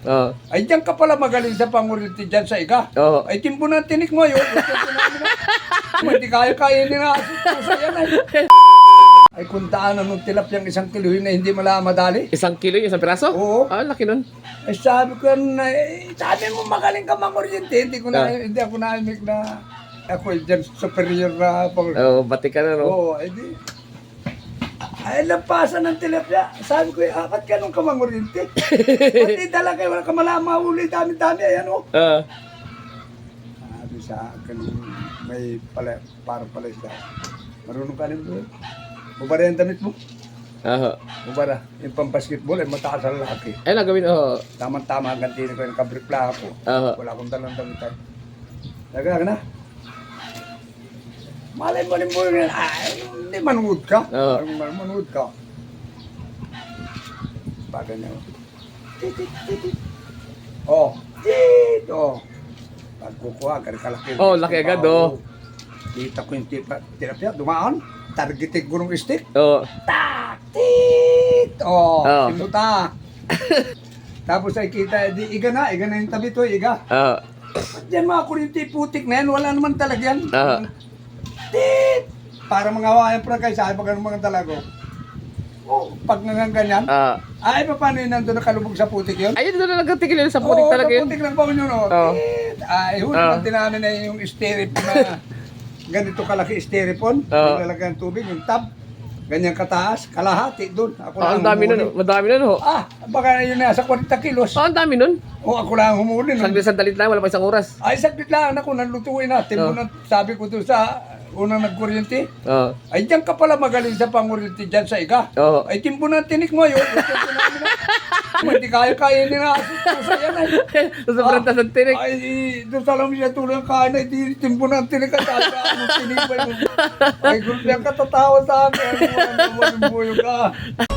Oo. Ay, diyan ka pala magaling sa pangurilti dyan sa iga. Oo. Ay, timpo ng tinik mo yun. Hindi kaya-kaya nila sa yan ay. Ay, kung daanan ng tilapyang 1 kilo yun na hindi madali. 1 kilo yung isang piraso? Oo. Ah, laki nun. Ay, sabi ko na, sabi mo magaling ka manguryente. Hindi ako naimik na ako dyan superior na pang... Oo, bati ka na, no? Oo, ay di. Ay, lampasan ng tilapia. Sabi ko, ba't ganun ka manguryente? Pati talaga, wala ka malamahuli, dami-dami, ayan o. Sabi sa akin, may para pala siya. Marunong ka rin doon. Bubara yung damit mo. Oo. Bubara. Yung pang-basketball ay mataas ang laki. Ay, nagawin, oo. Tama-tama ang gantiin ko yung kabripla ako. Oo. Wala akong dalang damit ay. Laga na. Malay mo rin mo yun. Ay, hindi manood ka. Oo. Manood ka. Baga niya. Titit, titit. Oh. Tit. Oh. Pagkukuha, kalaki. Oh, laki agad, oh. Kita ko yung tilapia, dumaan. Targeting ko ng stick. Oo. Tak! Tit! Oh, Oh. simuta. Tapos ay kita, di iga na yung tabi to, iga. Oo. Ba't yan mga kurinti putik na yan? Wala naman talaga yan. Oo. Tit! Para mga hawayan pa kayo sa pag mga talago. Oh, pag ganyan. Oo. Ay, paano yun nandun nakalubog sa putik yun? Ayun, doon na nagkatigil yun sa putik talaga yun. putik lang pa yun, oh. Oo. Tit! Ay, huli Oo. natin namin na yung styrofoam na ganito kalaki styrofoam. Oo. Lalagyan ng tubig, yung tab. Ganyan kataas, kalahati doon. Ako Oh, ang lang dami humuli. nun. Madami nun, ho. Ah, baka yun nasa 40 kilos. Oh, ang dami nun. O ako lang humuli. Saglit-saglit lang, wala pa isang oras. Ay, saglit lang ako, nalutuin na. Timbo Oh. na, sabi ko doon sa unang nagkuryente. Oo. Ay, diyan ka pala magaling sa panguryente dyan sa iga. Oo. Ay, timbo ng tinik mo yun. Hindi kaya-kaya nila sa yan ay. Sobrang tas ng tinik. Ay, doon sa alam siya tulang kain ay di timbo ng tinik at ano tinik ba yun. Ay, gulpi ang katatawa sa akin. Ano, ano, ano, ano, ano,